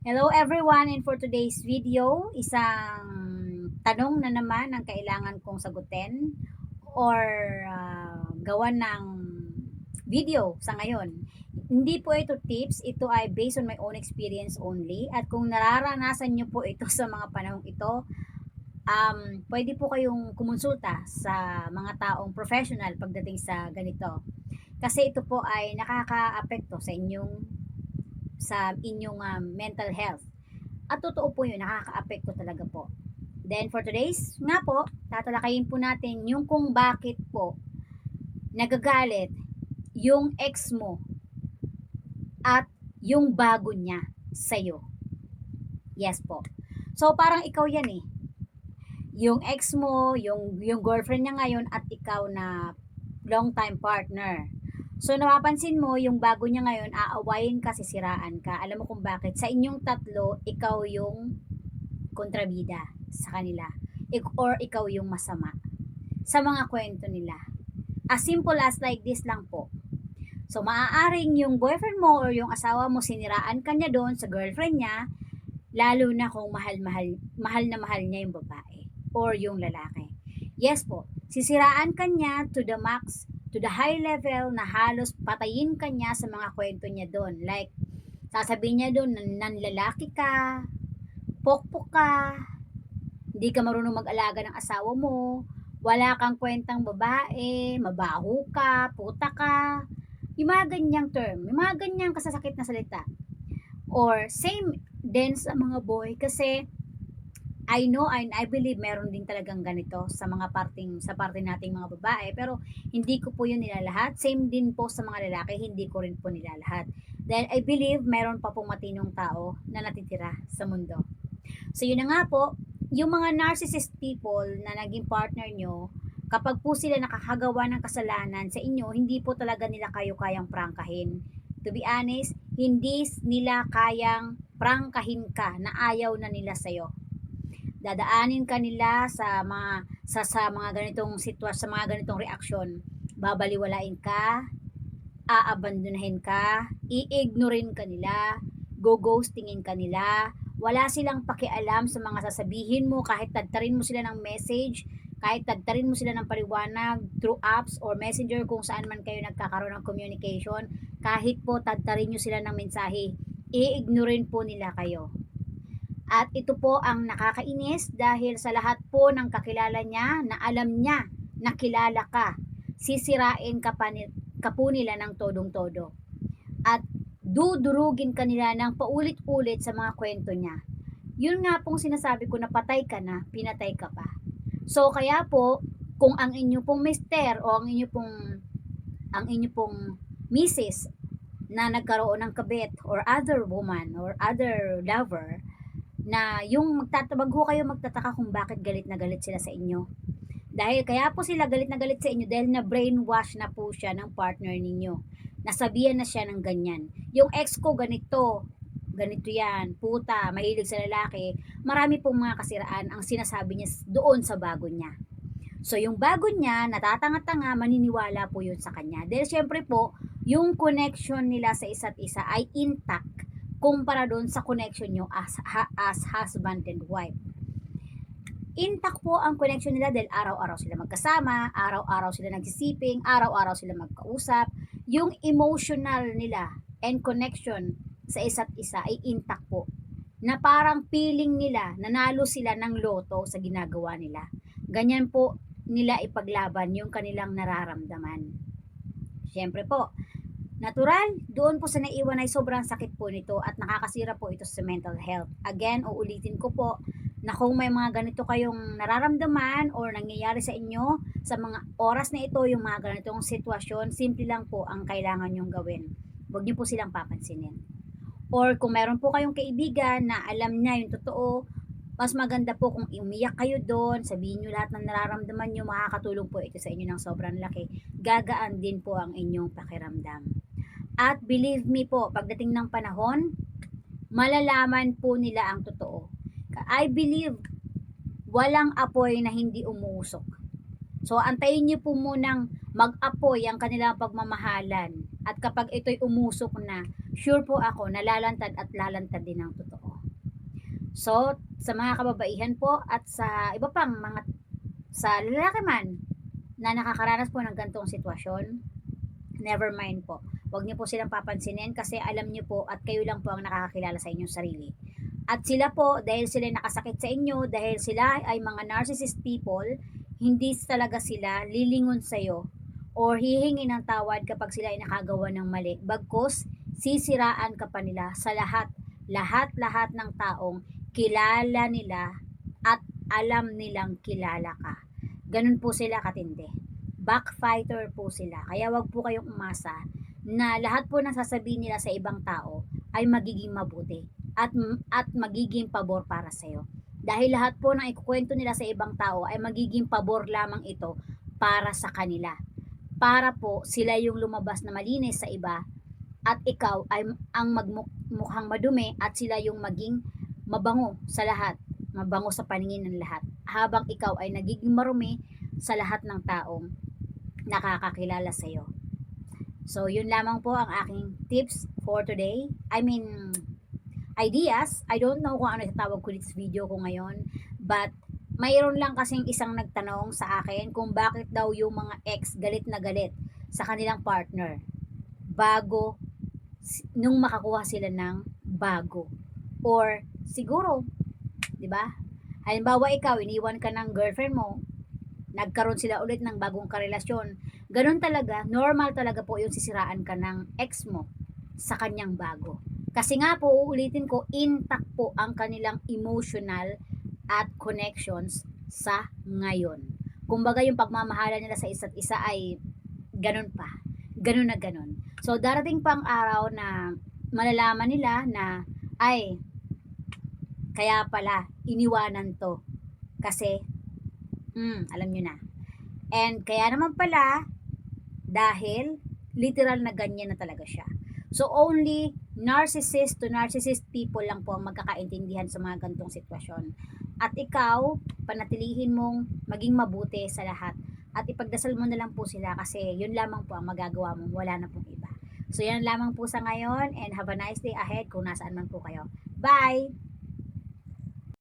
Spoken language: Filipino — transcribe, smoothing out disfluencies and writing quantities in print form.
Hello everyone, and for today's video, isang tanong na naman ang kailangan kong sagutin or gawan ng video sa ngayon. Hindi po ito tips, ito ay based on my own experience only, at kung nararanasan nyo po ito sa mga panahong ito, pwede po kayong kumonsulta sa mga taong professional pagdating sa ganito. Kasi ito po ay nakakaapekto sa inyong mental health. At totoo po yun, nakakaapekto talaga po. Then for today's nga po, tatalakayin po natin yung kung bakit po nagagalit yung ex mo at yung bago niya sa'yo. Yes po. So parang ikaw yan eh. Yung ex mo, yung girlfriend niya ngayon at ikaw na long time partner. So napapansin mo, yung bago niya ngayon, aawayin ka, sisiraan ka. Alam mo kung bakit? Sa inyong tatlo, ikaw yung kontrabida sa kanila. Or ikaw yung masama sa mga kwento nila. As simple as like this lang po. So maaaring yung boyfriend mo or yung asawa mo, siniraan ka niya doon sa girlfriend niya, lalo na kung mahal niya yung babae or yung lalaki. Yes po, sisiraan ka niya to the max, to the high level na halos patayin ka niya sa mga kwento niya doon. Like, sasabihin niya doon, nanlalaki ka, pokpok ka, hindi ka marunong mag-alaga ng asawa mo, wala kang kwentang babae, mabaho ka, puta ka, yung mga ganyang term, yung mga ganyang kasasakit na salita. Or same din sa mga boy kasi I know and I believe meron din talagang ganito sa mga sa parte nating mga babae, pero hindi ko po yun nilalahat. Same din po sa mga lalaki, hindi ko rin po nilalahat. Dahil I believe meron pa pong matinong tao na natitira sa mundo. So yun na nga po, yung mga narcissist people na naging partner nyo, kapag po sila nakakagawa ng kasalanan sa inyo, hindi po talaga nila kayo kayang prangkahin. To be honest, hindi nila kayang prangkahin ka na ayaw na nila sa'yo. Dadaanin ka nila sa mga ganitong sitwasyon, sa mga ganitong reaksyon. Babaliwalain ka, aabandonahin ka, i-ignorin ka nila, go-ghostingin ka nila, wala silang pakialam sa mga sasabihin mo kahit tagtarin mo sila ng message, kahit tagtarin mo sila ng paliwanag through apps or messenger kung saan man kayo nagkakaroon ng communication, kahit po tagtarin nyo sila ng mensahe, i-ignorin po nila kayo. At ito po ang nakakainis dahil sa lahat po ng kakilala niya na alam niya na kilala ka, sisirain ka po nila ng todong-todo. At dudurugin ka nila ng paulit-ulit sa mga kwento niya. Yun nga pong sinasabi ko na patay ka na, pinatay ka pa. So kaya po, kung ang inyo pong mister o ang inyo pong misis na nagkaroon ng kabit or other woman or other lover, na yung magtatabag ho kayo magtataka kung bakit galit na galit sila sa inyo. Dahil kaya po sila galit na galit sa inyo dahil na brainwash na po siya ng partner ninyo. Nasabihan na siya ng ganyan. Yung ex ko ganito, ganito yan, puta, mahilig sa lalaki. Marami pong mga kasiraan ang sinasabi niya doon sa bago niya. So yung bago niya, natatanga-tanga, maniniwala po yun sa kanya. Dahil syempre po, yung connection nila sa isa't isa ay intact kumpara doon sa connection nyo as husband and wife. Intact po ang connection nila dahil araw-araw sila magkasama, araw-araw sila nagsisiping, araw-araw sila magkausap. Yung emotional nila and connection sa isa't isa ay intact po. Na parang feeling nila, nanalo sila ng loto sa ginagawa nila. Ganyan po nila ipaglaban yung kanilang nararamdaman. Siyempre po, natural, doon po sa naiwan ay sobrang sakit po nito at nakakasira po ito sa mental health. Again, uulitin ko po na kung may mga ganito kayong nararamdaman or nangyayari sa inyo sa mga oras na ito, yung mga ganitong sitwasyon, simple lang po ang kailangan nyong gawin. Huwag niyo po silang papansinin. Or kung meron po kayong kaibigan na alam niya yung totoo, mas maganda po kung umiyak kayo doon, sabihin nyo lahat ng nararamdaman nyo, makakatulong po ito sa inyo ng sobrang laki. Gagaan din po ang inyong pakiramdam. At believe me po, pagdating ng panahon, malalaman po nila ang totoo. I believe, walang apoy na hindi umuusok. So, antayin nyo po munang mag-apoy ang kanilang pagmamahalan. At kapag ito'y umusok na, sure po ako, nalalantad at lalantad din ang totoo. So, sa mga kababaihan po at sa iba pang mga sa lalaki man na nakakaranas po ng gantong sitwasyon, never mind po. Huwag niyo po silang papansinin kasi alam niyo po at kayo lang po ang nakakakilala sa inyong sarili. At sila po, dahil sila nakasakit sa inyo, dahil sila ay mga narcissist people, hindi talaga sila lilingon sa'yo or hihingi ng tawad kapag sila ay nakagawa ng mali. Bagkus, sisiraan ka pa nila sa lahat ng taong kilala nila at alam nilang kilala ka. Ganun po sila katindi. Backfighter po sila. Kaya wag po kayong umasa na lahat po ng sasabihin nila sa ibang tao ay magiging mabuti at magiging pabor para sa iyo. Dahil lahat po ng ikukwento nila sa ibang tao ay magiging pabor lamang ito para sa kanila. Para po sila yung lumabas na malinis sa iba at ikaw ay ang magmukhang madumi at sila yung maging mabango sa lahat, mabango sa paningin ng lahat. Habang ikaw ay nagiging marumi sa lahat ng taong nakakakilala sa iyo. So, yun lamang po ang aking tips for today. I mean, ideas. I don't know kung ano itawag ko dito sa video ko ngayon. But, mayroon lang kasing isang nagtanong sa akin kung bakit daw yung mga ex galit na galit sa kanilang partner bago nung makakuha sila ng bago. Or, siguro, di ba? Halimbawa ikaw, iniwan ka ng girlfriend mo, nagkaroon sila ulit ng bagong karelasyon. Ganun talaga, normal talaga po yung sisiraan ka ng ex mo sa kanyang bago. Kasi nga po, uulitin ko, intact po ang kanilang emotional at connections sa ngayon. Kumbaga yung pagmamahalan nila sa isa't isa ay ganun pa. Ganun na ganun. So, darating pang araw na malalaman nila na, ay, kaya pala, iniwanan to. Kasi, alam nyo na. And kaya naman pala, dahil literal na ganyan na talaga siya. So only narcissist to narcissist people lang po ang magkakaintindihan sa mga gantong sitwasyon. At ikaw, panatilihin mong maging mabuti sa lahat. At ipagdasal mo na lang po sila kasi yun lamang po ang magagawa mo. Wala na pong iba. So yan lamang po sa ngayon and have a nice day ahead kung nasaan man po kayo. Bye!